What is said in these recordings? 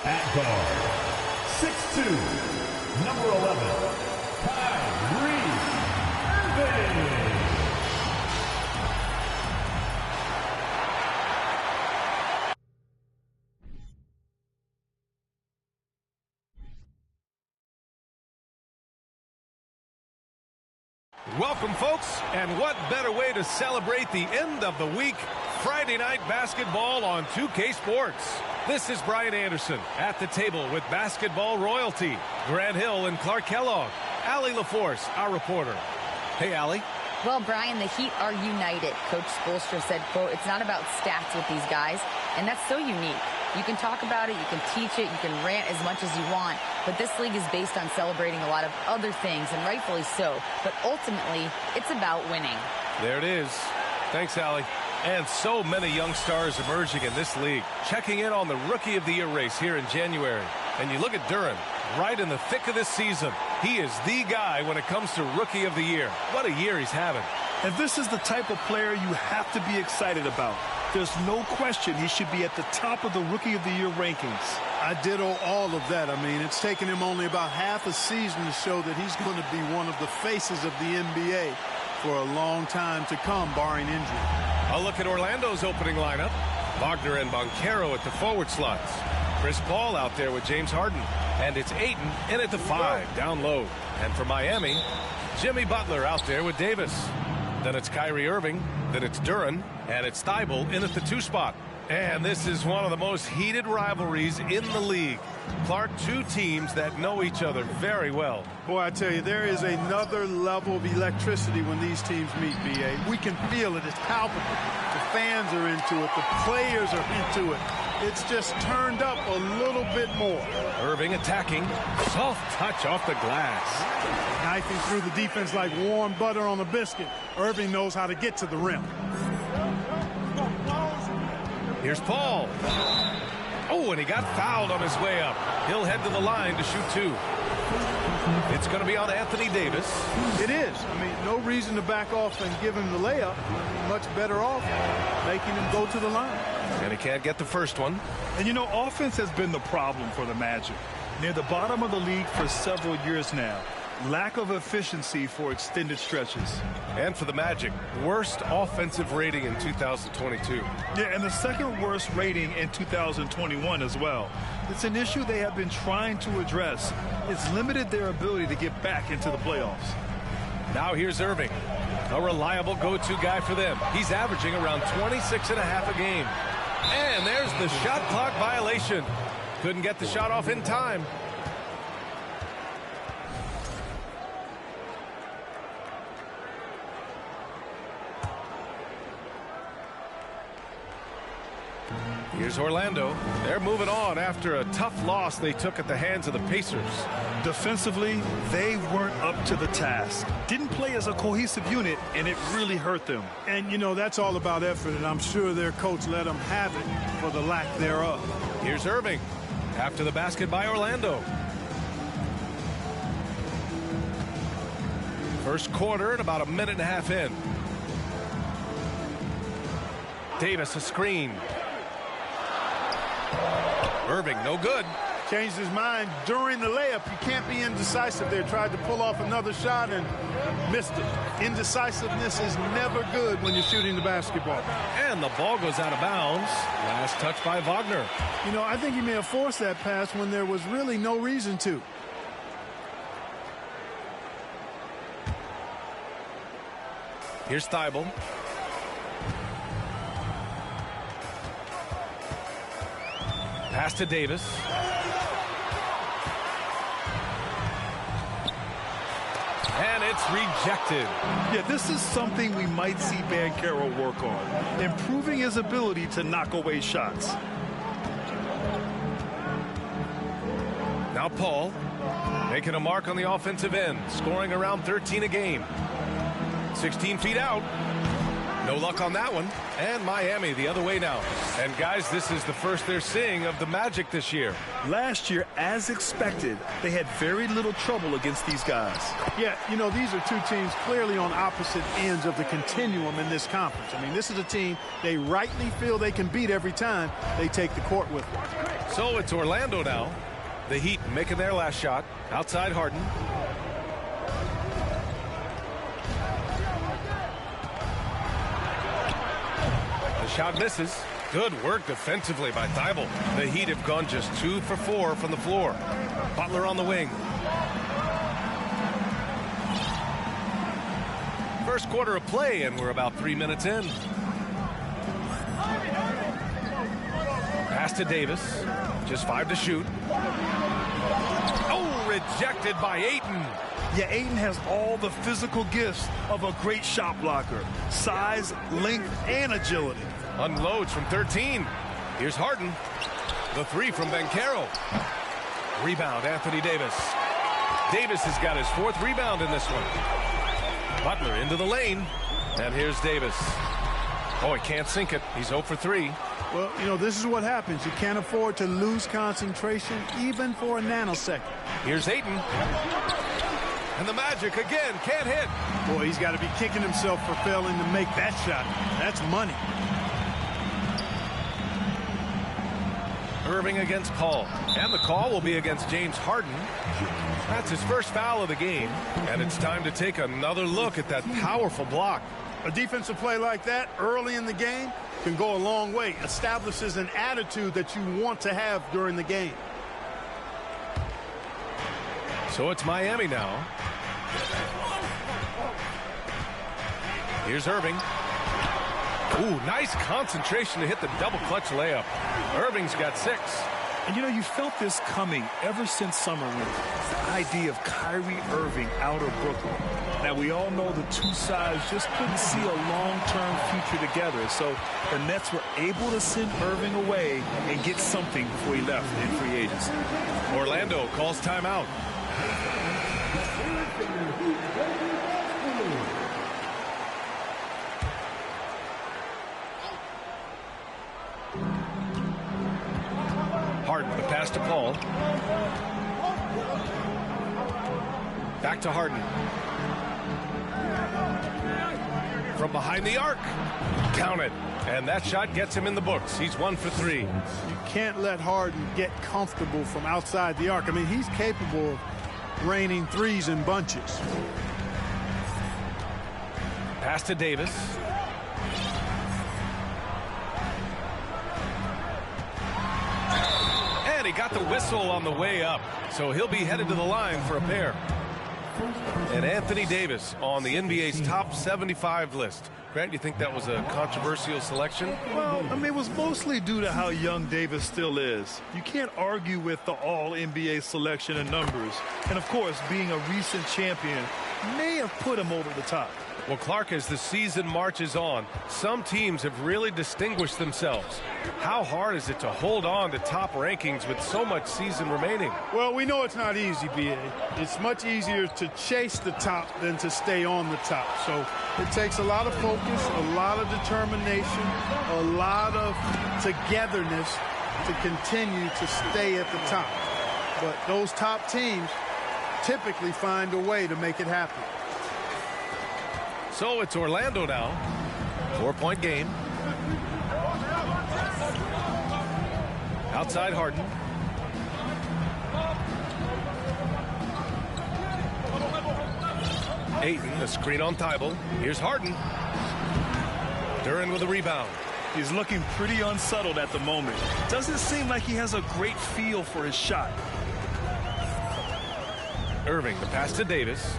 At guard, 6'2", number 11, Kyrie Irving. Welcome, folks, and what better way to celebrate the end of the week? Friday night basketball on 2K Sports. This is Brian Anderson at the table with basketball royalty. Grant Hill and Clark Kellogg. Allie LaForce, our reporter. Hey, Allie. Well, Brian, the Heat are united. Coach Spoelstra said, quote, "It's not about stats with these guys," and that's so unique. You can talk about it, you can teach it, you can rant as much as you want, but this league is based on celebrating a lot of other things, and rightfully so. But ultimately, it's about winning. There it is. Thanks, Allie. And so many young stars emerging in this league. Checking in on the Rookie of the Year race here in January. And you look at Duren, right in the thick of this season. He is the guy when it comes to Rookie of the Year. What a year he's having. And this is the type of player you have to be excited about. There's no question he should be at the top of the Rookie of the Year rankings. I ditto all of that. I mean, it's taken him only about half a season to show that he's going to be one of the faces of the NBA for a long time to come, barring injury. A look at Orlando's opening lineup. Wagner and Boncaro at the forward slots. Chris Paul out there with James Harden. And it's Ayton in at the 5, down low. And for Miami, Jimmy Butler out there with Davis. Then it's Kyrie Irving. Then it's Duren. And it's Thibault in at the 2 spot. And this is one of the most heated rivalries in the league. Clark, two teams that know each other very well. Boy, I tell you, there is another level of electricity when these teams meet, B.A. We can feel it. It's palpable. The fans are into it. The players are into it. It's just turned up a little bit more. Irving attacking. Soft touch off the glass. Knifing through the defense like warm butter on a biscuit. Irving knows how to get to the rim. Here's Paul. Oh, and he got fouled on his way up. He'll head to the line to shoot 2. It's going to be on Anthony Davis. It is. I mean, no reason to back off and give him the layup. Much better off making him go to the line. And he can't get the first one. And, you know, offense has been the problem for the Magic. Near the bottom of the league for several years now. Lack of efficiency for extended stretches. And for the Magic, worst offensive rating in 2022. Yeah, and the second worst rating in 2021 as well. It's an issue they have been trying to address. It's limited their ability to get back into the playoffs. Now here's Irving, a reliable go-to guy for them. He's averaging around 26.5 a game. And there's the shot clock violation. Couldn't get the shot off in time. Here's Orlando. They're moving on after a tough loss they took at the hands of the Pacers. Defensively, they weren't up to the task. Didn't play as a cohesive unit, and it really hurt them. And, you know, that's all about effort, and I'm sure their coach let them have it for the lack thereof. Here's Irving after the basket by Orlando. First quarter and about a minute and a half in. Davis a screen. Irving, no good. Changed his mind during the layup. You can't be indecisive there. Tried to pull off another shot and missed it. Indecisiveness is never good when you're shooting the basketball. And the ball goes out of bounds. Last touch by Wagner. You know, I think he may have forced that pass when there was really no reason to. Here's Thibault. Pass to Davis. And it's rejected. Yeah, this is something we might see Boncaro work on. Improving his ability to knock away shots. Now Paul making a mark on the offensive end. Scoring around 13 a game. 16 feet out. No luck on that one. And Miami the other way now. And guys, this is the first they're seeing of the Magic this year. Last year, as expected, they had very little trouble against these guys. Yeah, you know, these are two teams clearly on opposite ends of the continuum in this conference. I mean, this is a team they rightly feel they can beat every time they take the court with them. So it's Orlando now. The Heat making their last shot. Outside Harden. The shot misses. Good work defensively by Thibault. The Heat have gone just 2 for 4 from the floor. Butler on the wing. First quarter of play, and we're about 3 minutes in. Pass to Davis. Just 5 to shoot. Oh, rejected by Ayton. Yeah, Ayton has all the physical gifts of a great shot blocker. Size, length, and agility. Unloads from 13. Here's Harden. The 3 from Banchero. Rebound, Anthony Davis. Davis has got his 4th rebound in this one. Butler into the lane. And here's Davis. Oh, he can't sink it. He's 0 for 3. Well, you know, this is what happens. You can't afford to lose concentration even for a nanosecond. Here's Ayton. And the Magic again can't hit. Boy, he's got to be kicking himself for failing to make that shot. That's money. Irving against Paul. And the call will be against James Harden. That's his first foul of the game. And it's time to take another look at that powerful block. A defensive play like that early in the game can go a long way. Establishes an attitude that you want to have during the game. So it's Miami now. Here's Irving. Ooh, nice concentration to hit the double clutch layup. Irving's got 6. And you know, you felt this coming ever since summer winter. The idea of Kyrie Irving out of Brooklyn. Now, we all know the two sides just couldn't see a long-term future together. So the Nets were able to send Irving away and get something before he left in free agency. Orlando calls timeout. Harden, the pass to Paul. Back to Harden. From behind the arc. Count it. And that shot gets him in the books. He's 1 for 3. You can't let Harden get comfortable from outside the arc. I mean, he's capable of raining threes in bunches. Pass to Davis. And he got the whistle on the way up. So he'll be headed to the line for a pair. And Anthony Davis on the NBA's top 75 list. Grant, you think that was a controversial selection? Well, I mean, it was mostly due to how young Davis still is. You can't argue with the all-NBA selection and numbers. And, of course, being a recent champion may have put him over the top. Well, Clark, as the season marches on, some teams have really distinguished themselves. How hard is it to hold on to top rankings with so much season remaining? Well, we know it's not easy, B.A. It's much easier to chase the top than to stay on the top. So it takes a lot of focus, a lot of determination, a lot of togetherness to continue to stay at the top. But those top teams typically find a way to make it happen. So it's Orlando now. 4-point game. Outside Harden. Ayton, a screen on Thibault. Here's Harden. Duren with a rebound. He's looking pretty unsettled at the moment. Doesn't seem like he has a great feel for his shot. Irving, the pass to Davis.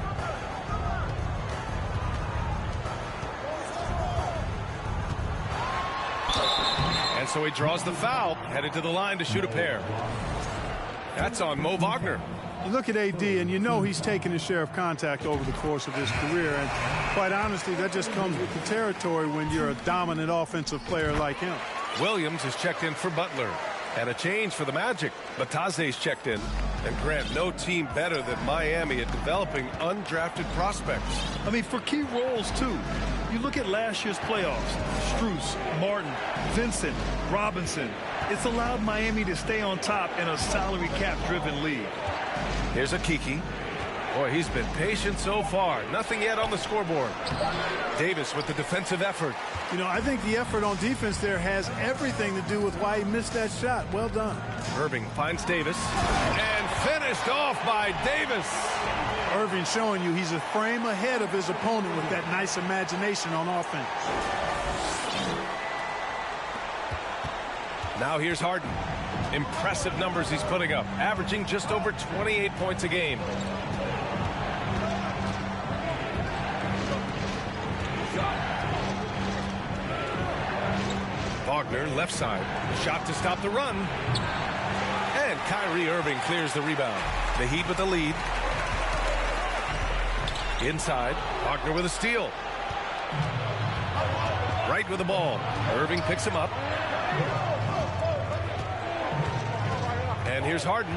And so he draws the foul, headed to the line to shoot a pair. That's on Mo Wagner. You look at AD, and you know he's taken his share of contact over the course of his career. And quite honestly, that just comes with the territory when you're a dominant offensive player like him. Williams is checked in for Butler. And a change for the Magic. Batase's checked in. And Grant, no team better than Miami at developing undrafted prospects. I mean, for key roles, too. You look at last year's playoffs. Strus, Martin, Vincent, Robinson. It's allowed Miami to stay on top in a salary cap-driven league. Here's a Kiki. Boy, he's been patient so far. Nothing yet on the scoreboard. Davis with the defensive effort. You know, I think the effort on defense there has everything to do with why he missed that shot. Well done. Irving finds Davis. And finished off by Davis. Irving showing you he's a frame ahead of his opponent with that nice imagination on offense. Now here's Harden. Impressive numbers he's putting up, averaging just over 28 points a game. Wagner, left side. Shot to stop the run. And Kyrie Irving clears the rebound. The Heat with the lead. Inside. Wagner with a steal. Right with the ball. Irving picks him up. And here's Harden.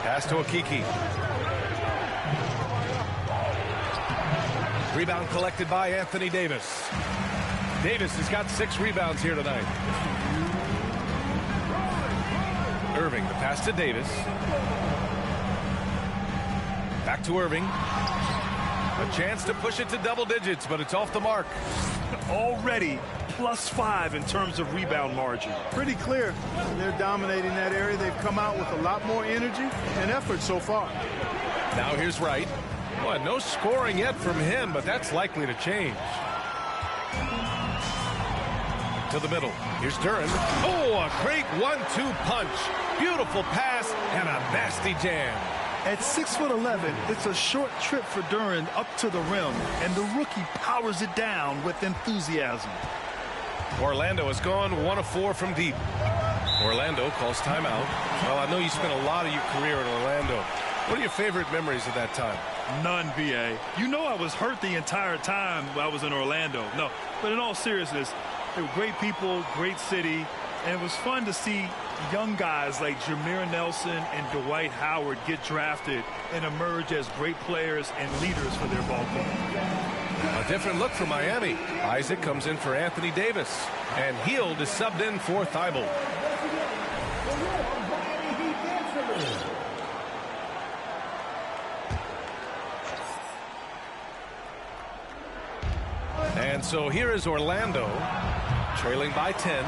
Pass to Akiki. Rebound collected by Anthony Davis. Davis has got 6 rebounds here tonight. Irving, the pass to Davis. Back to Irving. A chance to push it to double digits, but it's off the mark. Already +5 in terms of rebound margin. Pretty clear. They're dominating that area. They've come out with a lot more energy and effort so far. Now here's Wright. Boy, no scoring yet from him, but that's likely to change. To the middle. Here's Duren. Oh, a great 1-2 punch. Beautiful pass and a nasty jam. At 6'11", it's a short trip for Duren up to the rim, and the rookie powers it down with enthusiasm. Orlando has gone 1 of 4 from deep. Orlando calls timeout. Well, I know you spent a lot of your career in Orlando. What are your favorite memories of that time? None, B.A. You know I was hurt the entire time I was in Orlando. No, but in all seriousness, they were great people, great city, and it was fun to see young guys like Jameer Nelson and Dwight Howard get drafted and emerge as great players and leaders for their ball club. A different look for Miami. Isaac comes in for Anthony Davis, and Hield is subbed in for Thibault. And so here is Orlando, trailing by 10.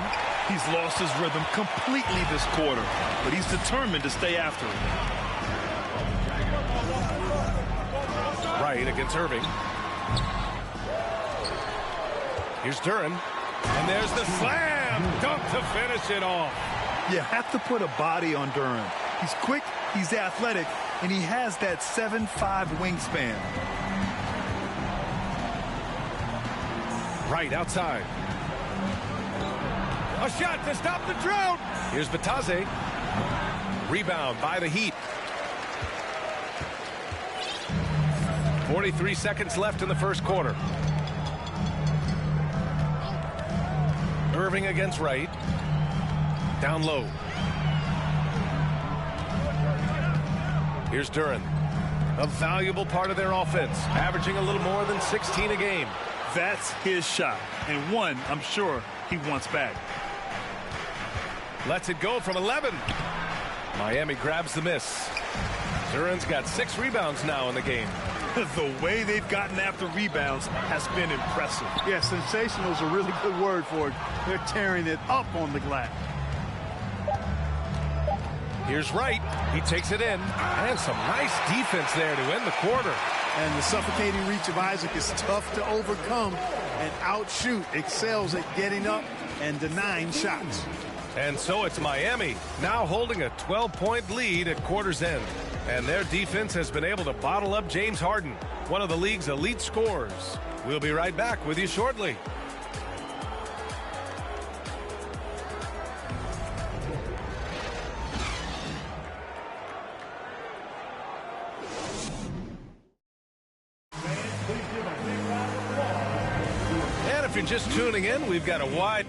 He's lost his rhythm completely this quarter, but he's determined to stay after it. Right against Irving. Here's Duren. And there's the slam dunk to finish it off. You have to put a body on Duren. He's quick, he's athletic, and he has that 7'5" wingspan. Right outside. A shot to stop the drought. Here's Batase. Rebound by the Heat. 43 seconds left in the first quarter. Irving against Wright. Down low. Here's Duren. A valuable part of their offense, averaging a little more than 16 a game. That's his shot, and one I'm sure he wants back. Lets it go from 11. Miami grabs the miss. Duren's got 6 rebounds now in the game. The way they've gotten after rebounds has been impressive. Yeah, sensational is a really good word for it. They're tearing it up on the glass. Here's Wright. He takes it in. And some nice defense there to end the quarter. And the suffocating reach of Isaac is tough to overcome, and outshoot excels at getting up and denying shots. And so it's Miami now holding a 12-point lead at quarter's end. And their defense has been able to bottle up James Harden, one of the league's elite scorers. We'll be right back with you shortly. And if you're just tuning in, we've got a wide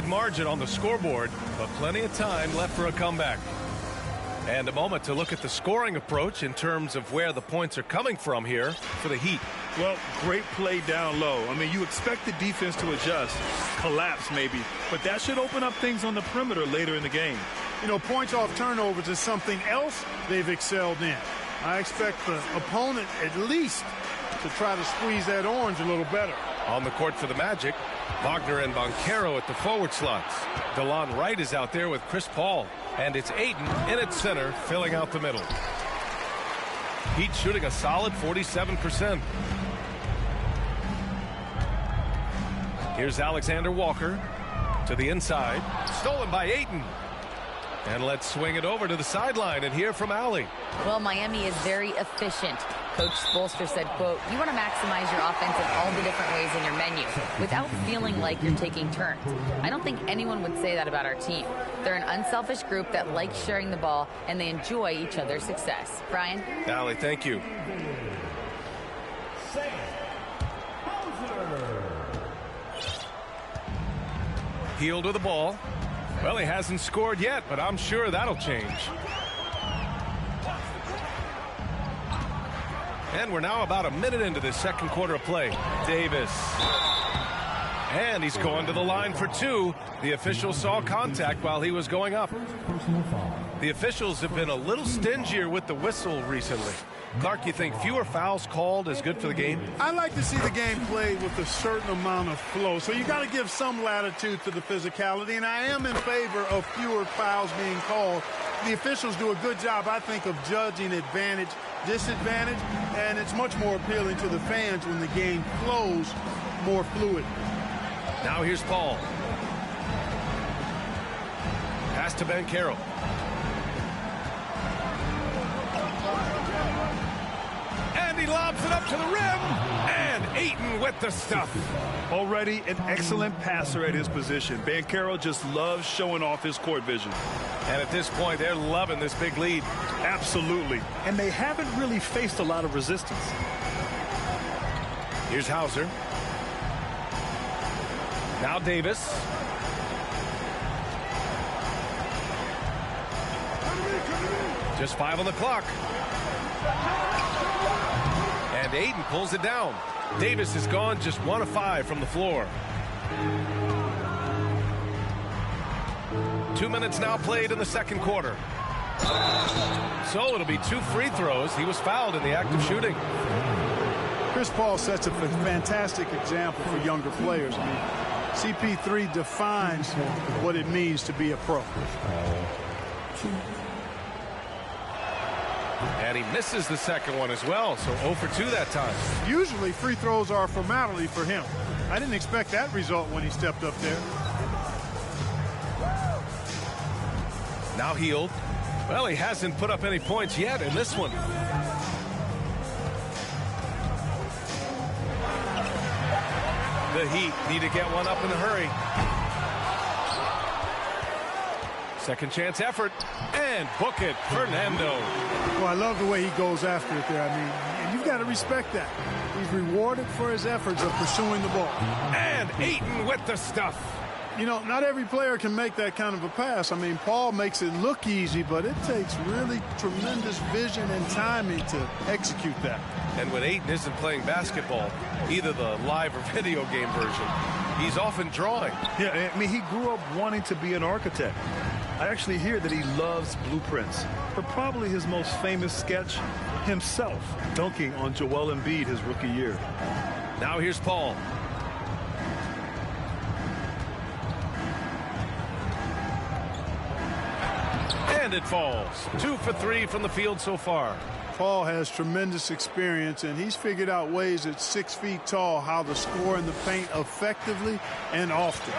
Margin on the scoreboard, but plenty of time left for a comeback. And a moment to look at the scoring approach in terms of where the points are coming from here for the Heat. Well, great play down low. I mean, you expect the defense to adjust, collapse maybe, but that should open up things on the perimeter later in the game. You know, points off turnovers is something else they've excelled in. I expect the opponent at least to try to squeeze that orange a little better. On the court for the Magic, Wagner and Banchero at the forward slots. DeLon Wright is out there with Chris Paul. And it's Ayton in at center, filling out the middle. Heat shooting a solid 47%. Here's Alexander Walker to the inside. Stolen by Ayton. And let's swing it over to the sideline and hear from Allie. Well, Miami is very efficient. Coach Spoelstra said, quote, you want to maximize your offense in all the different ways in your menu without feeling like you're taking turns. I don't think anyone would say that about our team. They're an unselfish group that likes sharing the ball, and they enjoy each other's success. Brian? Allie, thank you. Healed with the ball. Well, he hasn't scored yet, but I'm sure that'll change. And we're now about a minute into the second quarter of play. Davis. And he's going to the line for two. The official saw contact while he was going up. The officials have been a little stingier with the whistle recently. Clark, you think fewer fouls called is good for the game? I like to see the game played with a certain amount of flow. So you got to give some latitude to the physicality. And I am in favor of fewer fouls being called. The officials do a good job, I think, of judging advantage, disadvantage. And it's much more appealing to the fans when the game flows more fluid. Now here's Paul. Pass to Banchero. And he lobs it up to the rim. And Ayton with the stuff. Already an excellent passer at his position. Banchero just loves showing off his court vision. And at this point, they're loving this big lead. Absolutely. And they haven't really faced a lot of resistance. Here's Hauser. Now Davis. Just 5 on the clock. And Ayton pulls it down. Davis has gone just 1 of 5 from the floor. 2 minutes now played in the second quarter. So it'll be 2 free throws. He was fouled in the act of shooting. Chris Paul sets a fantastic example for younger players. I mean, CP3 defines what it means to be a pro. And he misses the second one as well, so 0 for 2 that time. Usually free throws are a formality for him. I didn't expect that result when he stepped up there. Now Hield. Well, he hasn't put up any points yet in this one. The Heat need to get one up in a hurry. Second chance effort. And book it, Fernando. Well, I love the way he goes after it there. I mean, you've got to respect that. He's rewarded for his efforts of pursuing the ball. And Ayton with the stuff. You know, not every player can make that kind of a pass. I mean, Paul makes it look easy, but it takes really tremendous vision and timing to execute that. And when Ayton isn't playing basketball, either the live or video game version, he's often drawing. Yeah, I mean, he grew up wanting to be an architect. I actually hear that he loves blueprints, but probably his most famous sketch, himself dunking on Joel Embiid his rookie year. Now here's Paul. And it falls. 2 for 3 from the field so far. Paul has tremendous experience, and he's figured out ways at 6 feet tall how to score in the paint effectively and often.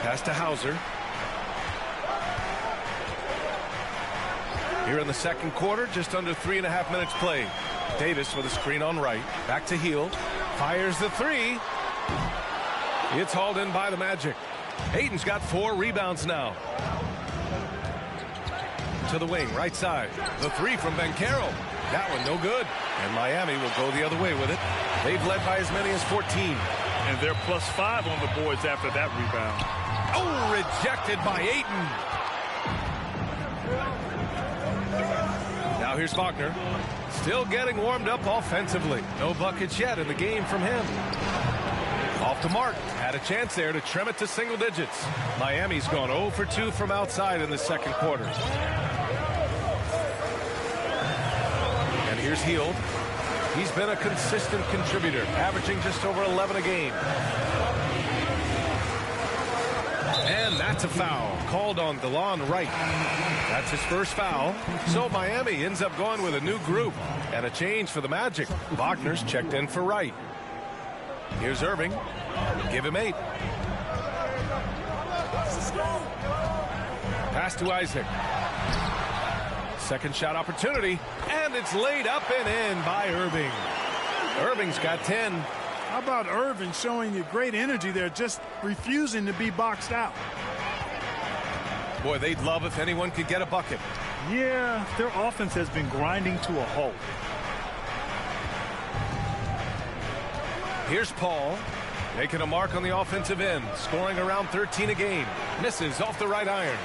Pass to Hauser. Here in the second quarter, just under 3.5 minutes played. Davis with a screen on right. Back to Hield. Fires the three. It's hauled in by the Magic. Ayton's got 4 rebounds now. To the wing, right side. The three from Banchero. That one no good. And Miami will go the other way with it. They've led by as many as 14. And they're +5 on the boards after that rebound. Oh, rejected by Ayton. Now here's Wagner. Still getting warmed up offensively. No buckets yet in the game from him. Off the mark. Had a chance there to trim it to single digits. Miami's gone 0 for 2 from outside in the second quarter. And here's Hield. He's been a consistent contributor, averaging just over 11 a game. And that's a foul called on DeLon Wright. That's his first foul. So Miami ends up going with a new group and a change for the Magic. Wagner's checked in for Wright. Here's Irving. Give him 8. Pass to Isaac. Second shot opportunity, and it's laid up and in by Irving. Irving's got 10. How about Irving showing you great energy there, just refusing to be boxed out? Boy, they'd love if anyone could get a bucket. Yeah, their offense has been grinding to a halt. Here's Paul, making a mark on the offensive end, scoring around 13 a game. Misses off the right iron.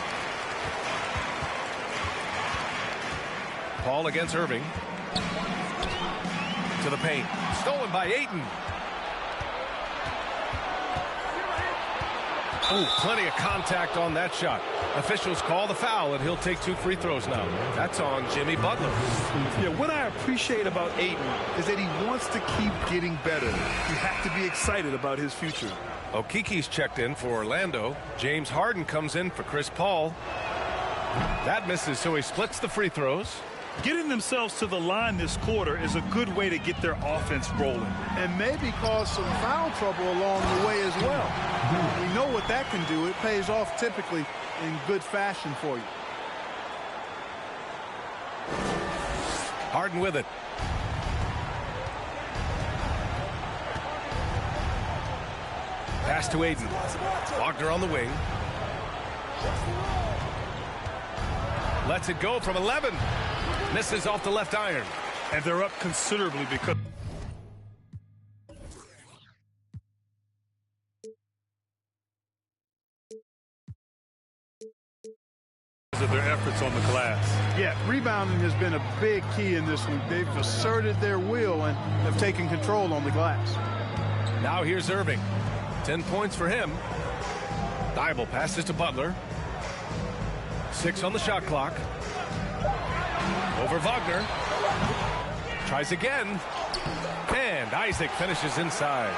Paul against Irving. To the paint. Stolen by Ayton. Oh, plenty of contact on that shot. Officials call the foul, and he'll take 2 free throws now. That's on Jimmy Butler. Yeah, what I appreciate about Ayton is that he wants to keep getting better. You have to be excited about his future. Okiki's checked in for Orlando. James Harden comes in for Chris Paul. That misses, so he splits the free throws. Getting themselves to the line this quarter is a good way to get their offense rolling. And maybe cause some foul trouble along the way as well. We know what that can do. It pays off typically in good fashion for you. Harden with it. Pass to Ayton. Wagner on the wing. Lets it go from 11. Misses off the left iron. And they're up considerably because of their efforts on the glass. Yeah, rebounding has been a big key in this one. They've asserted their will and have taken control on the glass. Now here's Irving. 10 points for him. Thibault passes to Butler. 6 on the shot clock. Over Wagner. Tries again. And Isaac finishes inside.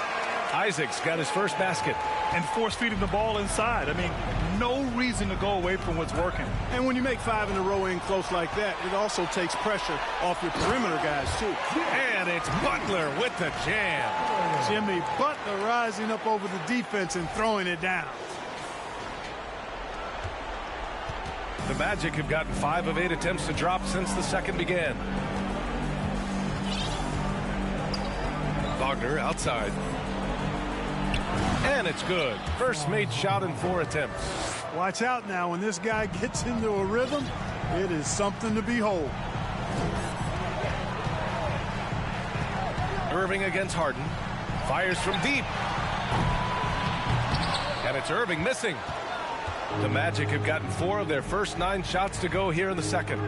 Isaac's got his first basket. And force feeding the ball inside. I mean, no reason to go away from what's working. And when you make 5 in a row in close like that, it also takes pressure off your perimeter guys, too. And it's Butler with the jam. Jimmy Butler rising up over the defense and throwing it down. The Magic have gotten 5 of 8 attempts to drop since the second began. Wagner outside. And it's good. First made shot in 4 attempts. Watch out now. When this guy gets into a rhythm, it is something to behold. Irving against Harden. Fires from deep. And it's Irving missing. The Magic have gotten 4 of their first 9 shots to go here in the second.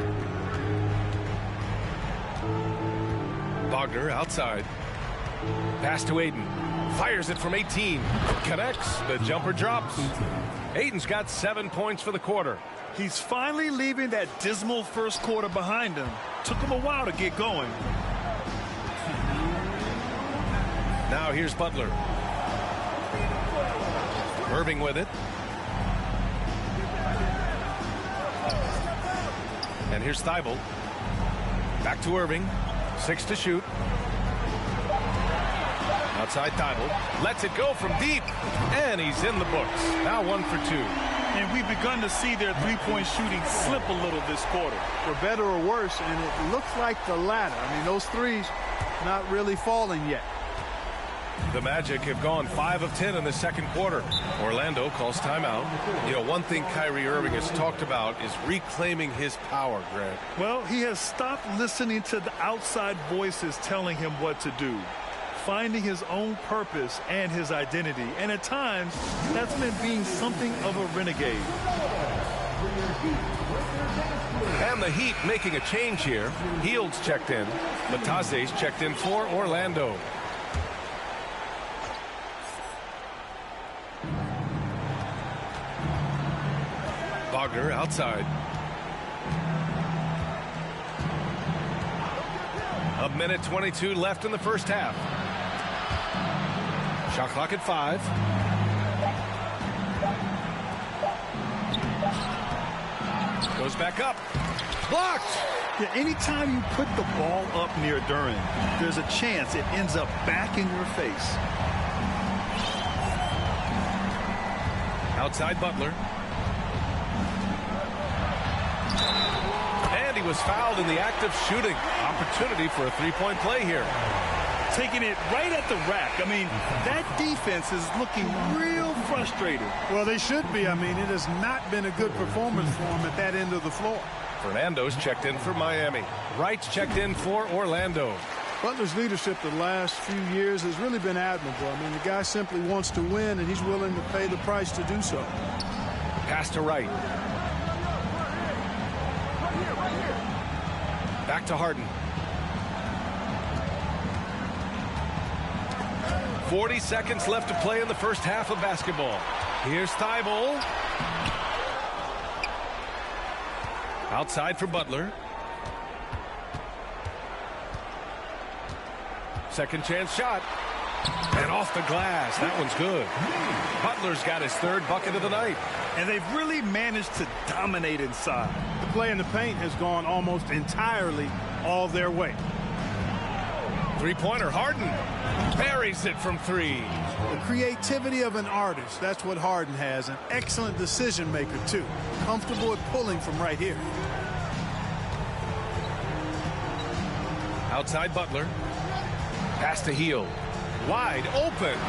Wagner outside. Pass to Ayton. Fires it from 18. Connects. The jumper drops. Ayton's got 7 points for the quarter. He's finally leaving that dismal first quarter behind him. Took him a while to get going. Now here's Butler. Irving with it. And here's Thibault. Back to Irving. 6 to shoot. Outside Thibault. Lets it go from deep. And he's in the books. Now 1 for 2. And we've begun to see their three-point shooting slip a little this quarter. For better or worse, and it looks like the latter. I mean, those threes not really falling yet. The Magic have gone 5 of 10 in the second quarter. Orlando calls timeout. You know, one thing Kyrie Irving has talked about is reclaiming his power, Grant. Well, he has stopped listening to the outside voices telling him what to do, finding his own purpose and his identity. And at times, that's meant being something of a renegade. And the Heat making a change here. Hield's checked in. Matase's checked in for Orlando. Wagner outside. A minute 22 left in the first half. Shot clock at 5. Goes back up. Blocked. Yeah, anytime you put the ball up near Duran, there's a chance it ends up back in your face. Outside Butler. And he was fouled in the act of shooting. Opportunity for a three-point play here. Taking it right at the rack. I mean, that defense is looking real frustrated. Well, they should be. I mean, it has not been a good performance for them at that end of the floor. Fernando's checked in for Miami. Wright's checked in for Orlando. Butler's leadership the last few years has really been admirable. I mean, the guy simply wants to win, and he's willing to pay the price to do so. Pass to Wright. Back to Harden. 40 seconds left to play in the first half of basketball. Here's Thibault. Outside for Butler. Second chance shot. And off the glass. That one's good. Butler's got his third bucket of the night. And they've really managed to dominate inside. The play in the paint has gone almost entirely all their way. Three-pointer, Harden buries it from 3. The creativity of an artist, that's what Harden has. An excellent decision maker, too. Comfortable at pulling from right here. Outside Butler. Pass to Hield. Wide open.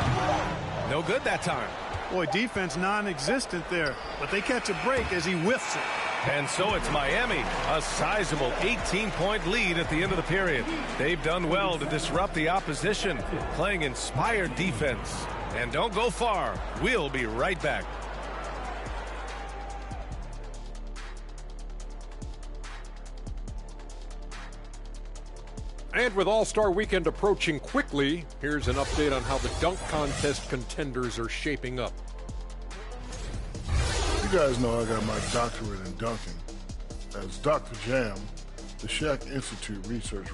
No good that time. Boy, defense non-existent there, but they catch a break as he whiffs it. And so it's Miami, a sizable 18-point lead at the end of the period. They've done well to disrupt the opposition, playing inspired defense. And don't go far. We'll be right back. And with All-Star Weekend approaching quickly, here's an update on how the dunk contest contenders are shaping up. You guys know I got my doctorate in dunking as Dr. Jam, the Shaq Institute research.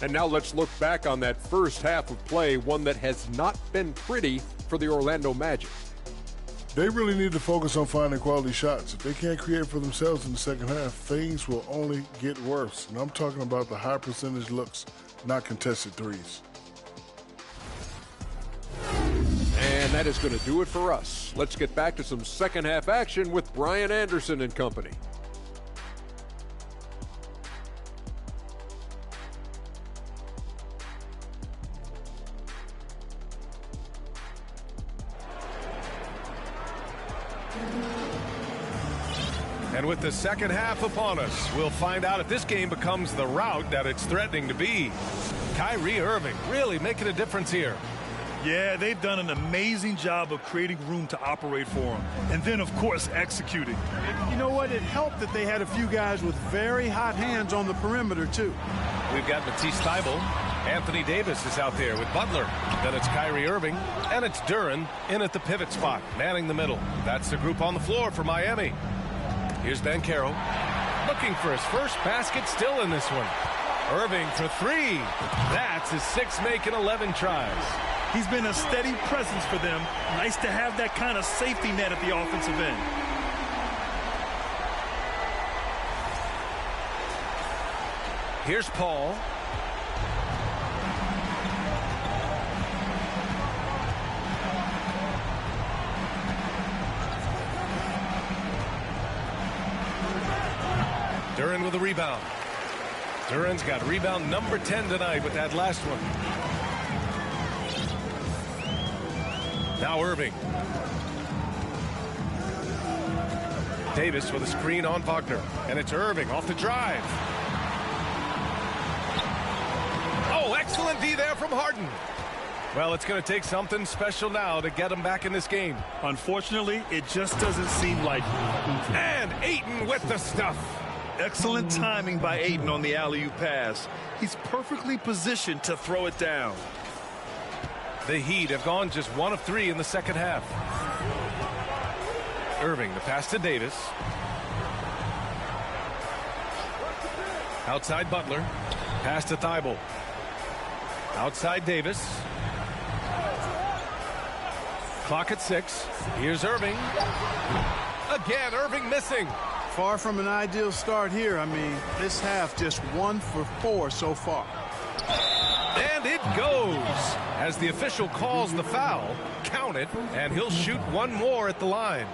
And now let's look back on that first half of play, one that has not been pretty for the Orlando Magic. They really need to focus on finding quality shots. If they can't create for themselves in the second half, things will only get worse. And I'm talking about the high percentage looks, not contested threes. And that is going to do it for us. Let's get back to some second half action with Brian Anderson and company. And with the second half upon us, we'll find out if this game becomes the rout that it's threatening to be. Kyrie Irving really making a difference here. Yeah, they've done an amazing job of creating room to operate for him. And then, of course, executing. You know what? It helped that they had a few guys with very hot hands on the perimeter, too. We've got Matisse Thybulle. Anthony Davis is out there with Butler. Then it's Kyrie Irving. And it's Duran in at the pivot spot, manning the middle. That's the group on the floor for Miami. Here's Banchero. Looking for his first basket, still in this one. Irving for 3. That's his 6th make in 11 tries. He's been a steady presence for them. Nice to have that kind of safety net at the offensive end. Here's Paul. Duren with a rebound. Duren's got rebound number 10 tonight with that last one. Now Irving. Davis with a screen on Wagner. And it's Irving off the drive. Oh, excellent D there from Harden. Well, it's going to take something special now to get him back in this game. Unfortunately, it just doesn't seem like it. And Ayton with the stuff. Excellent timing by Ayton on the alley-oop pass. He's perfectly positioned to throw it down. The Heat have gone just 1 of 3 in the second half. Irving, the pass to Davis. Outside Butler. Pass to Thibault. Outside Davis. Clock at 6. Here's Irving. Again, Irving missing. Far from an ideal start here. I mean, this half just 1 for 4 so far. And it goes. As the official calls the foul, count it, and he'll shoot one more at the line.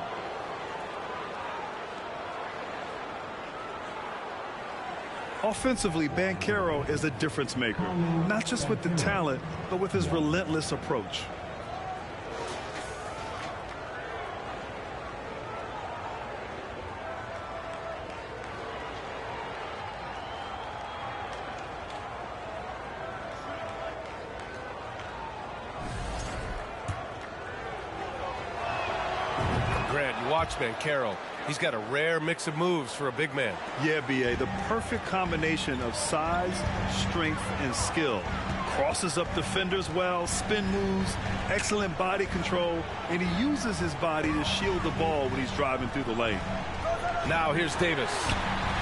Offensively, Banchero is a difference maker, not just with the talent, but with his relentless approach. Grant, you watch Banchero. He's got a rare mix of moves for a big man. Yeah, B.A., the perfect combination of size, strength, and skill. Crosses up defenders well, spin moves, excellent body control, and he uses his body to shield the ball when he's driving through the lane. Now here's Davis.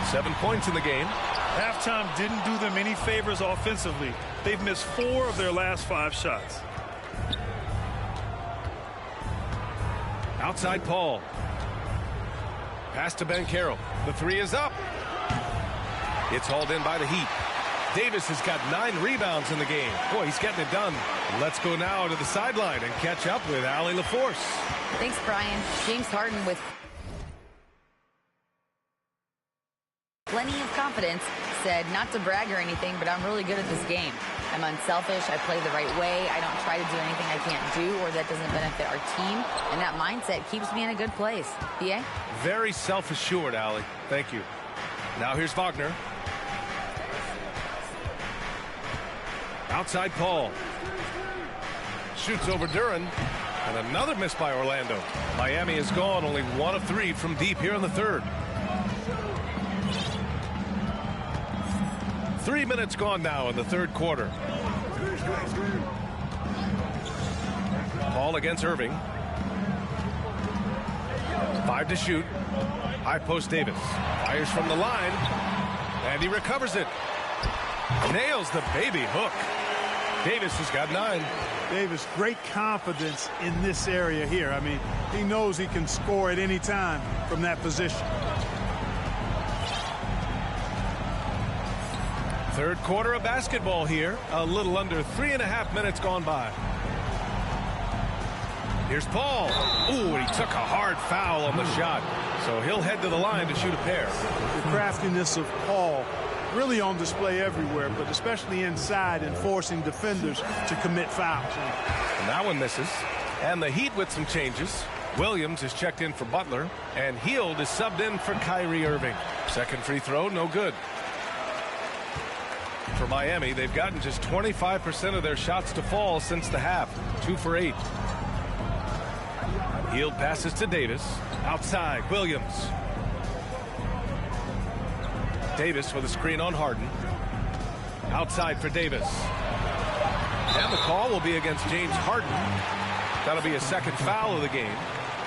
7 points in the game. Halftime didn't do them any favors offensively. They've missed 4 of their last 5 shots. Outside Paul. Pass to Banchero. The 3 is up. It's hauled in by the Heat. Davis has got 9 rebounds in the game. Boy, he's getting it done. Let's go now to the sideline and catch up with Allie LaForce. Thanks, Brian. James Harden with plenty of confidence said, not to brag or anything, but I'm really good at this game. I'm unselfish. I play the right way. I don't try to do anything I can't do or that doesn't benefit our team. And that mindset keeps me in a good place. B.A.? Very self-assured, Allie. Thank you. Now here's Wagner. Outside Paul. Shoots over Duren. And another miss by Orlando. Miami is gone only 1 of 3 from deep here in the third. 3 minutes gone now in the third quarter. Paul against Irving. 5 to shoot. High post Davis. Fires from the line. And he recovers it. Nails the baby hook. Davis has got 9. Davis, great confidence in this area here. I mean, he knows he can score at any time from that position. Third quarter of basketball here. A little under 3.5 minutes gone by. Here's Paul. Ooh, he took a hard foul on the shot. So he'll head to the line to shoot a pair. The craftiness of Paul really on display everywhere, but especially inside and forcing defenders to commit fouls. And that one misses. And the Heat with some changes. Williams is checked in for Butler. And Hield is subbed in for Kyrie Irving. Second free throw, no good. For Miami, they've gotten just 25% of their shots to fall since the half. 2 for 8. Hield passes to Davis. Outside, Williams. Davis with a screen on Harden. Outside for Davis. And the call will be against James Harden. That'll be a second foul of the game.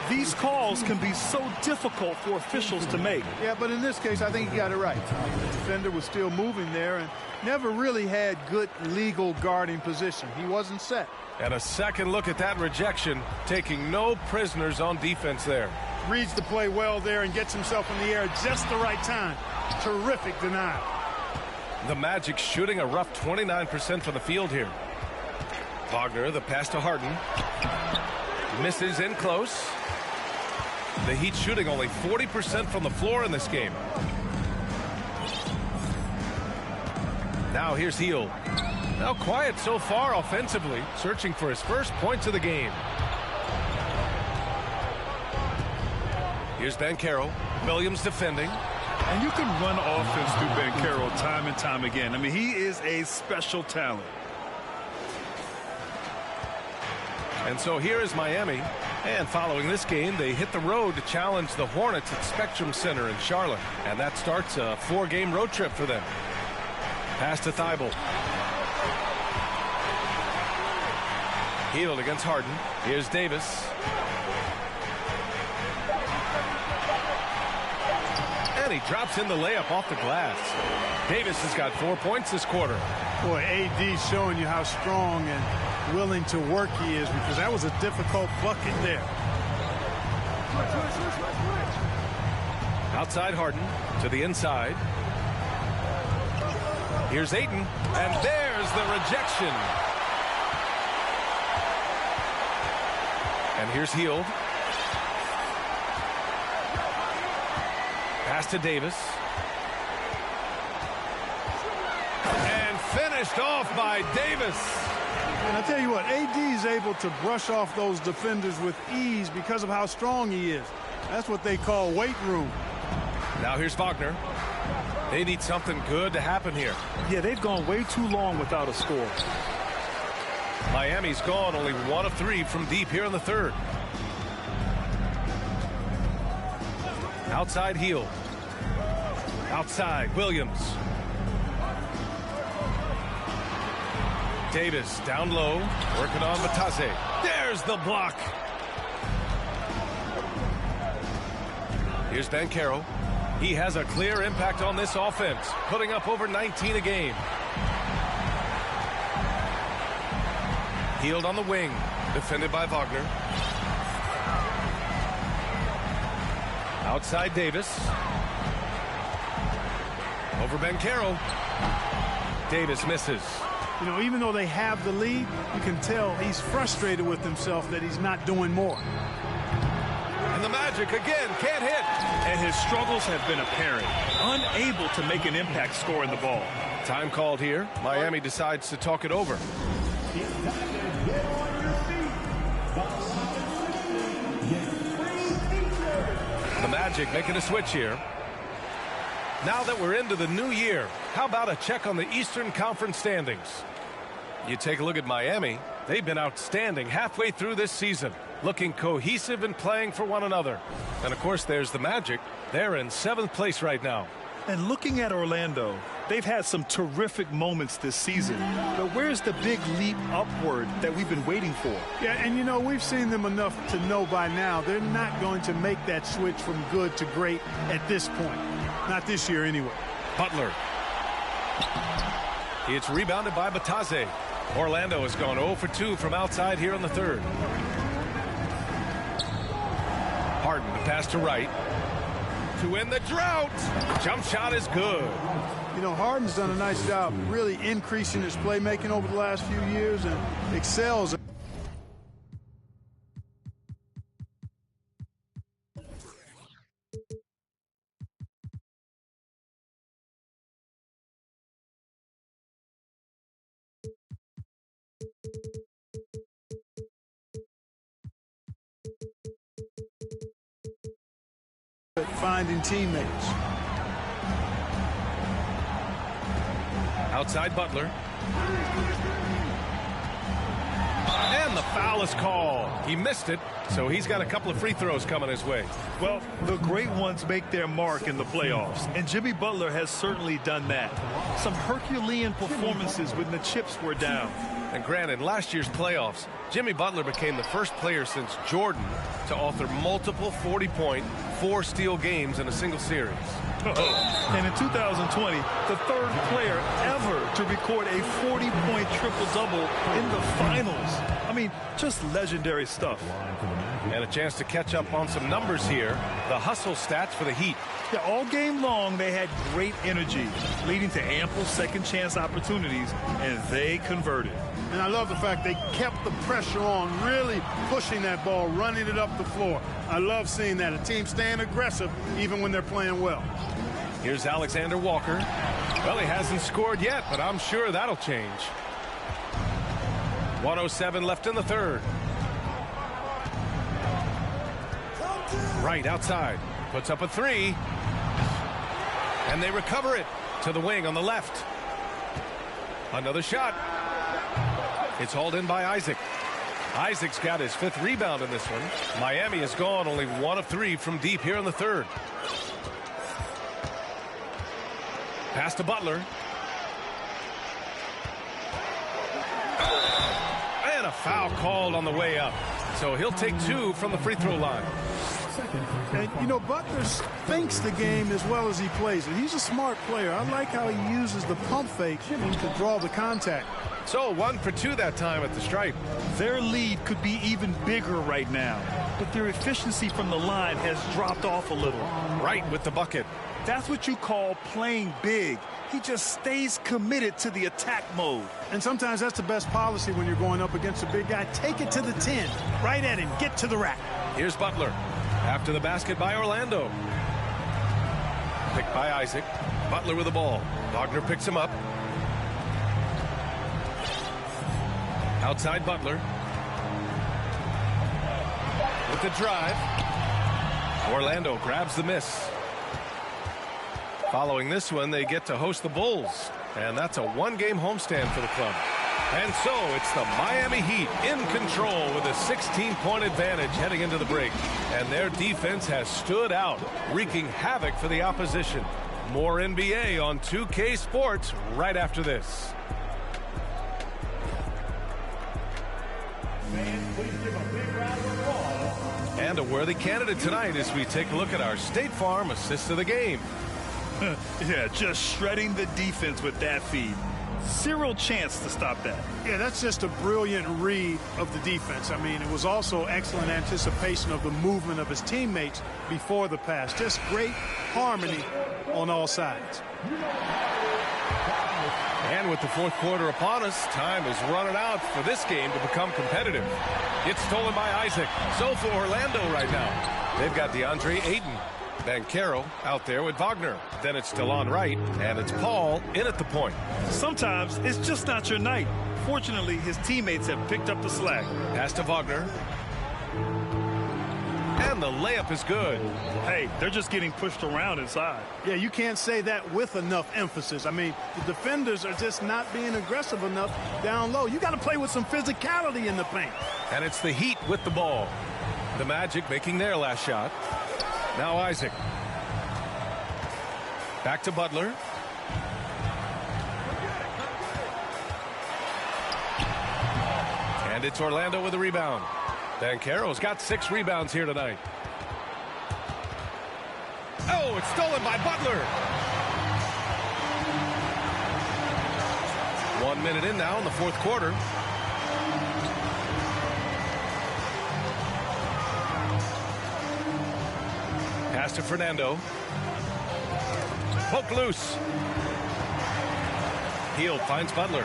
These calls can be so difficult for officials to make. Yeah, but in this case, I think he got it right. The defender was still moving there and never really had good legal guarding position. He wasn't set. And a second look at that rejection, taking no prisoners on defense there. Reads the play well there and gets himself in the air at just the right time. Terrific denial. The Magic shooting a rough 29% from the field here. Wagner, the pass to Harden. Misses in close. The Heat shooting only 40% from the floor in this game. Now here's Hield. Now quiet so far offensively, searching for his first points of the game. Here's Banchero. Williams defending. And you can run offense through Banchero time and time again. I mean, he is a special talent. And so here is Miami. And following this game, they hit the road to challenge the Hornets at Spectrum Center in Charlotte. And that starts a 4-game road trip for them. Pass to Thibault. Hield against Harden. Here's Davis. And he drops in the layup off the glass. Davis has got 4 points this quarter. Boy, AD showing you how strong and willing to work he is, because that was a difficult bucket there. Outside Harden to the inside. Here's Ayton, and there's the rejection. And here's Hield. Pass to Davis. And finished off by Davis. And I tell you what, AD is able to brush off those defenders with ease because of how strong he is. That's what they call weight room. Now here's Wagner. They need something good to happen here. Yeah, they've gone way too long without a score. Miami's gone only 1 of 3 from deep here in the third. Outside Hield. Outside Williams. Davis down low, working on Batase. There's the block. Here's Banchero. He has a clear impact on this offense, putting up over 19 a game. Hield on the wing, defended by Wagner. Outside Davis. Over Banchero. Davis misses. You know, even though they have the lead, you can tell he's frustrated with himself that he's not doing more. And the Magic again can't hit. And his struggles have been apparent. Unable to make an impact scoring the ball. Time called here. Miami decides to talk it over. The Magic making a switch here. Now that we're into the new year, how about a check on the Eastern Conference standings? You take a look at Miami. They've been outstanding halfway through this season, looking cohesive and playing for one another. And of course, there's the Magic. They're in 7th place right now. And looking at Orlando, they've had some terrific moments this season. But where's the big leap upward that we've been waiting for? Yeah, and you know, we've seen them enough to know by now they're not going to make that switch from good to great at this point. Not this year anyway. Butler. It's rebounded by Batase. Orlando has gone 0 for 2 from outside here in the third. Harden to pass to Wright. To end the drought. Jump shot is good. You know, Harden's done a nice job really increasing his playmaking over the last few years and excels. Finding teammates. Outside Butler. And the foul is called. He missed it, so he's got a couple of free throws coming his way. Well, the great ones make their mark in the playoffs, and Jimmy Butler has certainly done that. Some Herculean performances when the chips were down. And granted, last year's playoffs, Jimmy Butler became the first player since Jordan to author multiple 40-point, 4-steal games in a single series. And in 2020, the third player ever to record a 40-point triple-double in the finals. I mean, just legendary stuff. And a chance to catch up on some numbers here. The hustle stats for the Heat. Yeah, all game long, they had great energy, leading to ample second-chance opportunities, and they converted. And I love the fact they kept the pressure on, really pushing that ball, running it up the floor. I love seeing that. A team staying aggressive even when they're playing well. Here's Alexander Walker. Well, he hasn't scored yet, but I'm sure that'll change. 1:07 left in the third. Right outside. Puts up a three. And they recover it to the wing on the left. Another shot. It's hauled in by Isaac. Isaac's got his 5th rebound in this one. Miami has gone only 1 of 3 from deep here in the third. Pass to Butler. And a foul called on the way up. So he'll take 2 from the free throw line. And, you know, Butler thinks the game as well as he plays it. He's a smart player. I like how he uses the pump fake to draw the contact. So 1 for 2 that time at the stripe. Their lead could be even bigger right now, but their efficiency from the line has dropped off a little. Right with the bucket. That's what you call playing big. He just stays committed to the attack mode. And sometimes that's the best policy when you're going up against a big guy. Take it to the 10. Right at him. Get to the rack. Here's Butler. After the basket by Orlando. Picked by Isaac. Butler with the ball. Wagner picks him up. Outside Butler. With the drive. Orlando grabs the miss. Following this one, they get to host the Bulls. And that's a 1-game homestand for the club. And so it's the Miami Heat in control with a 16-point advantage heading into the break. And their defense has stood out, wreaking havoc for the opposition. More NBA on 2K Sports right after this. And a worthy candidate tonight as we take a look at our State Farm assist of the game. Yeah, just shredding the defense with that feed. Zero chance to stop that. Yeah, that's just a brilliant read of the defense. I mean, it was also excellent anticipation of the movement of his teammates before the pass. Just great harmony on all sides. And with the 4th quarter upon us, time is running out for this game to become competitive. It's stolen by Isaac. So for Orlando right now, they've got DeAndre Ayton. Banchero out there with Wagner. Then it's DeLon Wright, and it's Paul in at the point. Sometimes it's just not your night. Fortunately, his teammates have picked up the slack. Pass to Wagner. And the layup is good. Hey, they're just getting pushed around inside. Yeah, you can't say that with enough emphasis. I mean, the defenders are just not being aggressive enough down low. You got to play with some physicality in the paint. And it's the Heat with the ball. The Magic making their last shot. Now Isaac. Back to Butler. And it's Orlando with a rebound. Banchero's got 6 rebounds here tonight. Oh, it's stolen by Butler. 1 minute in now in the 4th quarter. Pass to Fernando. Poke loose. Hield finds Butler.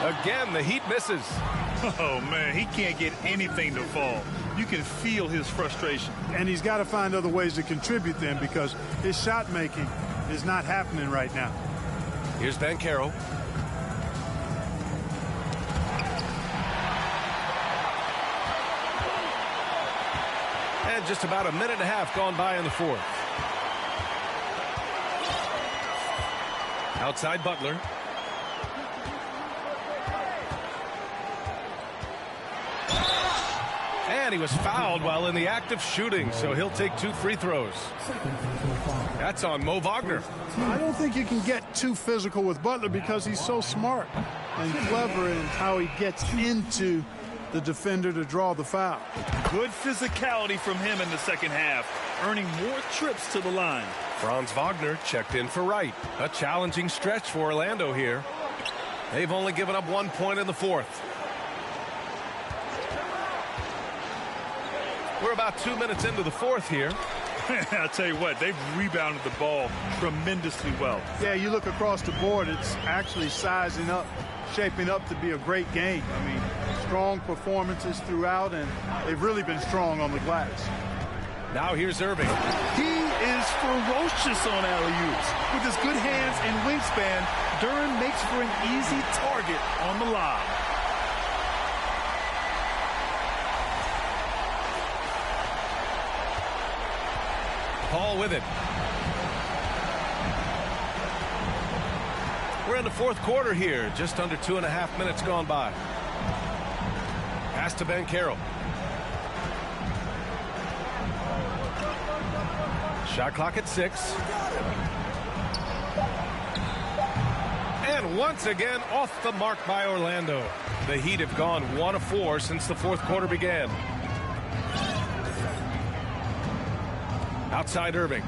Again, the Heat misses. Oh, man, he can't get anything to fall. You can feel his frustration. And he's got to find other ways to contribute then because his shot making is not happening right now. Here's Banchero. And just about a minute and a half gone by in the 4th. Outside Butler. And he was fouled while in the act of shooting, so he'll take 2 free throws. That's on Mo Wagner. I don't think you can get too physical with Butler because he's so smart and clever in how he gets into the defender to draw the foul. Good physicality from him in the second half, earning more trips to the line. Franz Wagner checked in for Wright. A challenging stretch for Orlando here. They've only given up 1 point in the 4th. We're about 2 minutes into the 4th here. I'll tell you what, they've rebounded the ball tremendously well. Yeah, you look across the board, it's actually sizing up, shaping up to be a great game. I mean, strong performances throughout, and they've really been strong on the glass. Now here's Irving. He is ferocious on alley-oops. With his good hands and wingspan, Duren makes for an easy target on the lob. Paul with it. We're in the fourth quarter here. Just under 2.5 minutes gone by. Pass to Banchero. Shot clock at 6. And once again off the mark by Orlando. The Heat have gone 1 of 4 since the fourth quarter began. Outside Irving.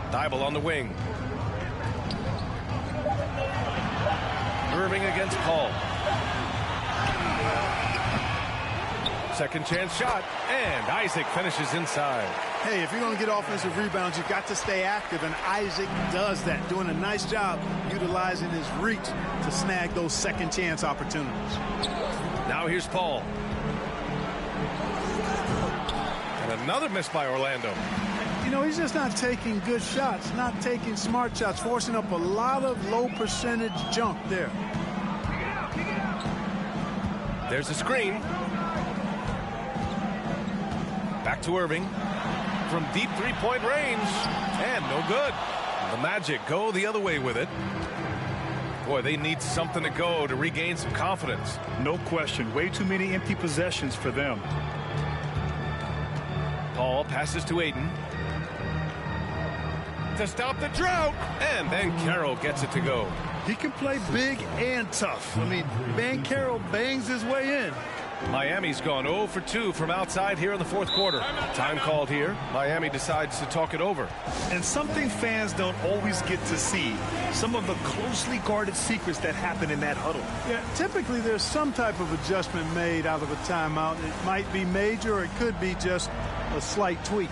Thibault on the wing. Irving against Paul. Second chance shot, and Isaac finishes inside. Hey, if you're going to get offensive rebounds, you've got to stay active, and Isaac does that, doing a nice job utilizing his reach to snag those second chance opportunities. Now here's Paul. And another miss by Orlando. You know, he's just not taking good shots, not taking smart shots, forcing up a lot of low percentage junk there. There's a screen. Back to Irving. From deep three-point range. And no good. The Magic go the other way with it. Boy, they need something to go to regain some confidence. No question. Way too many empty possessions for them. Paul passes to Ayton. To stop the drought. And Banchero gets it to go. He can play big and tough. I mean, Banchero bangs his way in. Miami's gone 0 for 2 from outside here in the fourth quarter. Time called here. Miami decides to talk it over. And something fans don't always get to see, some of the closely guarded secrets that happen in that huddle. Yeah, typically there's some type of adjustment made out of a timeout. It might be major or it could be just a slight tweak.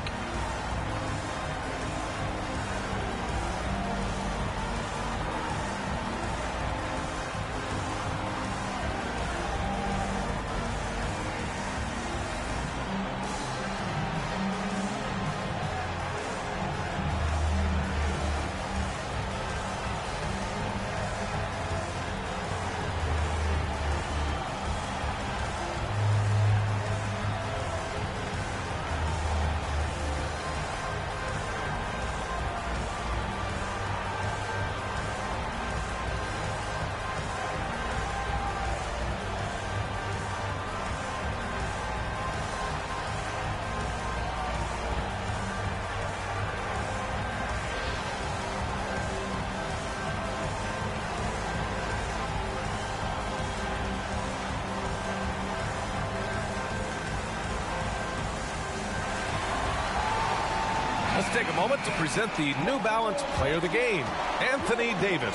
Let's take a moment to present the New Balance Player of the Game, Anthony Davis.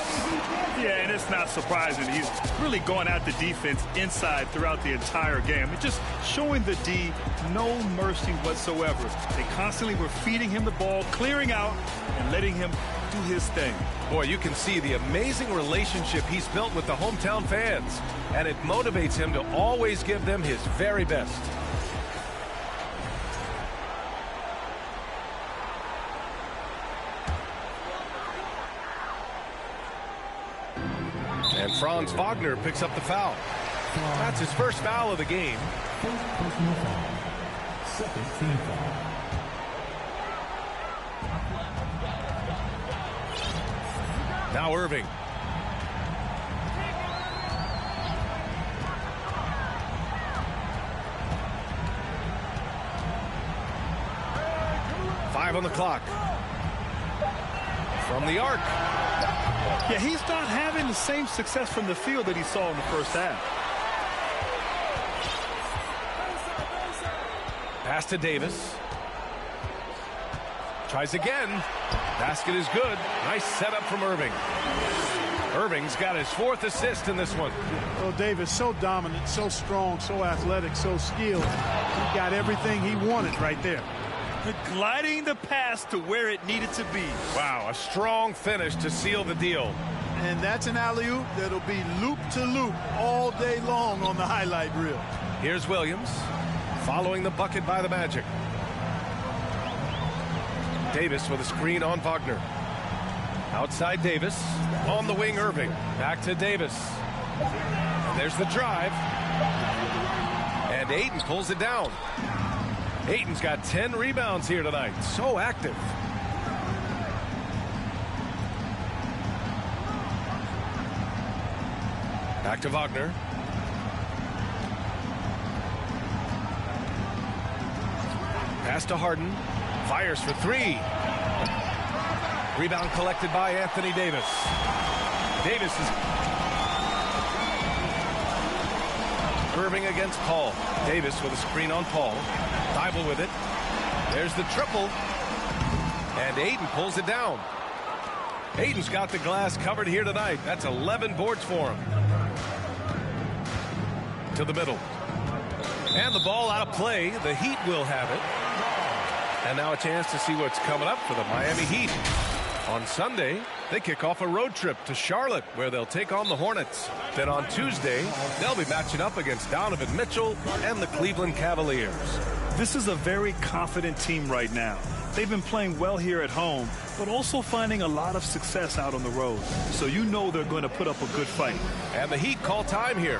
Yeah, and it's not surprising. He's really going at the defense inside throughout the entire game. It's just showing the D no mercy whatsoever. They constantly were feeding him the ball, clearing out, and letting him do his thing. Boy, you can see the amazing relationship he's built with the hometown fans, and it motivates him to always give them his very best. And Franz Wagner picks up the foul. That's his first foul of the game. First personal foul. Second team foul. Now Irving. Five on the clock. From the arc. Yeah, he's not having the same success from the field that he saw in the first half. Pass to Davis. Tries again. Basket is good. Nice setup from Irving. Irving's got his fourth assist in this one. Well, Davis, so dominant, so strong, so athletic, so skilled. He got everything he wanted right there. Gliding the pass to where it needed to be. Wow, a strong finish to seal the deal. And that's an alley-oop that'll be loop to loop all day long on the highlight reel. Here's Williams following the bucket by the Magic. Davis with a screen on Wagner. Outside Davis. On the wing, Irving. Back to Davis. And there's the drive. And Ayton pulls it down. Ayton's got 10 rebounds here tonight. So active. Back to Wagner. Pass to Harden. Fires for three. Rebound collected by Anthony Davis. Davis is... Irving against Paul. Davis with a screen on Paul. Thibault with it. There's the triple. And Ayton pulls it down. Ayton's got the glass covered here tonight. That's 11 boards for him. To the middle. And the ball out of play. The Heat will have it. And now a chance to see what's coming up for the Miami Heat. On Sunday, they kick off a road trip to Charlotte, where they'll take on the Hornets. Then on Tuesday, they'll be matching up against Donovan Mitchell and the Cleveland Cavaliers. This is a very confident team right now. They've been playing well here at home, but also finding a lot of success out on the road. So you know they're going to put up a good fight. And the Heat call time here.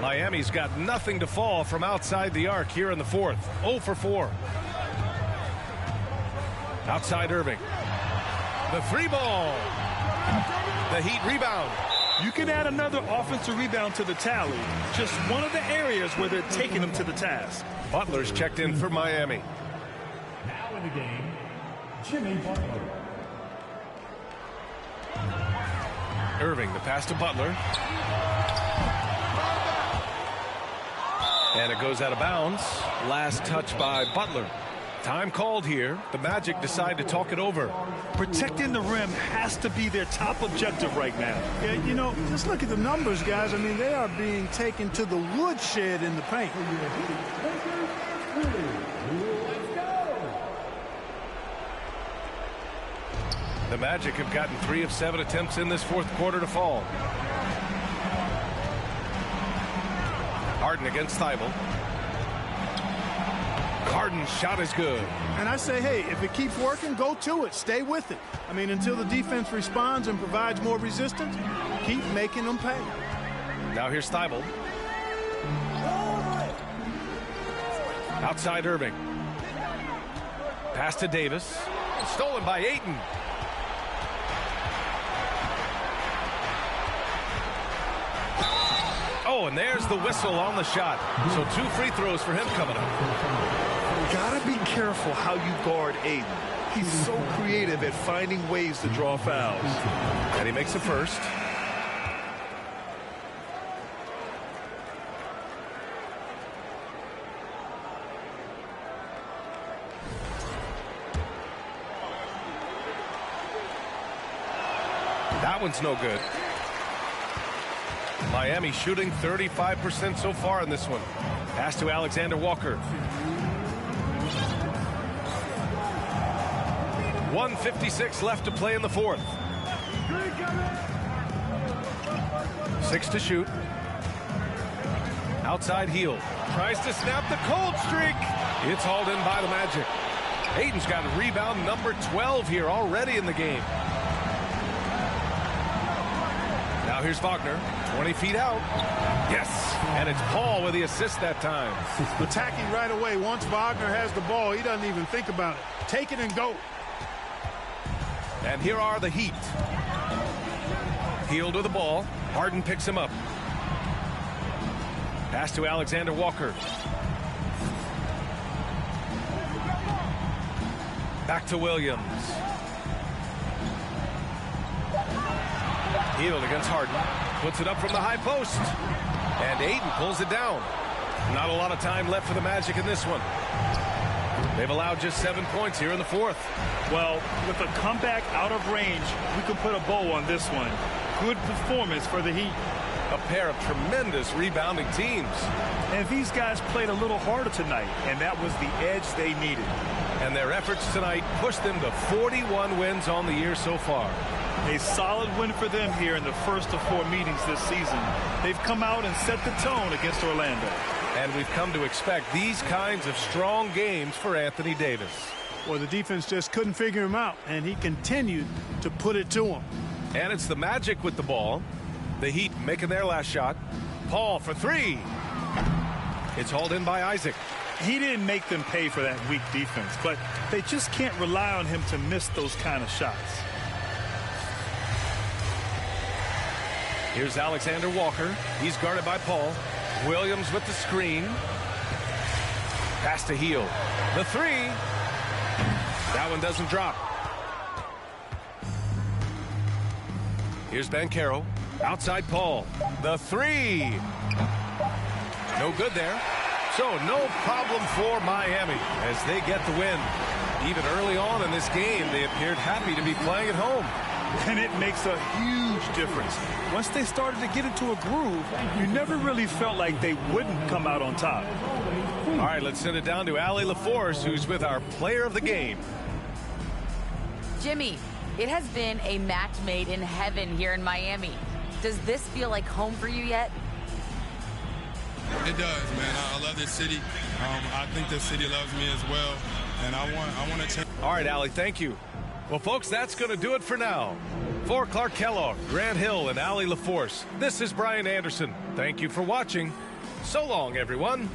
Miami's got nothing to fall from outside the arc here in the fourth. 0 for 4. Outside Irving. The three ball. The Heat rebound. You can add another offensive rebound to the tally. Just one of the areas where they're taking them to the task. Butler's checked in for Miami. Now in the game, Jimmy Butler. Irving, the pass to Butler. And it goes out of bounds. Last touch by Butler. Time called here. The Magic decide to talk it over. Protecting the rim has to be their top objective right now. Yeah, you know, just look at the numbers, guys. I mean, they are being taken to the woodshed in the paint. The Magic have gotten 3 of 7 attempts in this fourth quarter to fall. Harden against Thibault. Harden's shot is good. And I say, hey, if it keeps working, go to it. Stay with it. I mean, until the defense responds and provides more resistance, keep making them pay. Now here's Thibault. Outside Irving. Pass to Davis. Stolen by Ayton. Oh, and there's the whistle on the shot. So 2 free throws for him coming up. Gotta be careful how you guard Ayton. He's so creative at finding ways to draw fouls. And he makes the first. That one's no good. Miami shooting 35% so far in this one. Pass to Alexander Walker. 1:56 left to play in the fourth. 6 to shoot. Outside heel. Tries to snap the cold streak. It's hauled in by the Magic. Ayton's got rebound number 12 here already in the game. Now here's Wagner. 20 feet out. Yes. And it's Paul with the assist that time. Attacking right away. Once Wagner has the ball, he doesn't even think about it. Take it and go. And here are the Heat. Heel to the ball. Harden picks him up. Pass to Alexander Walker. Back to Williams. Healed against Harden. Puts it up from the high post. And Ayton pulls it down. Not a lot of time left for the Magic in this one. They've allowed just 7 points here in the fourth. Well, with a comeback out of range, we can put a bow on this one. Good performance for the Heat. A pair of tremendous rebounding teams. And these guys played a little harder tonight, and that was the edge they needed. And their efforts tonight pushed them to 41 wins on the year so far. A solid win for them here in the first of 4 meetings this season. They've come out and set the tone against Orlando. And we've come to expect these kinds of strong games for Anthony Davis. Well, the defense just couldn't figure him out, and he continued to put it to him. And it's the Magic with the ball. The Heat making their last shot. Paul for 3. It's hauled in by Isaac. He didn't make them pay for that weak defense, but they just can't rely on him to miss those kind of shots. Here's Alexander Walker. He's guarded by Paul. Williams with the screen. Pass to Heel. The 3. That one doesn't drop. Here's Banchero. Outside Paul. The 3. No good there. So no problem for Miami as they get the win. Even early on in this game, they appeared happy to be playing at home. And it makes a huge difference. Once they started to get into a groove, you never really felt like they wouldn't come out on top. All right, let's send it down to Allie LaForce, who's with our player of the game. Jimmy, it has been a match made in heaven here in Miami. Does this feel like home for you yet? It does, man. I love this city. I think this city loves me as well, and I want to change. All right, Allie, thank you. Well, folks, that's going to do it for now. For Clark Kellogg, Grant Hill, and Allie LaForce, this is Brian Anderson. Thank you for watching. So long, everyone.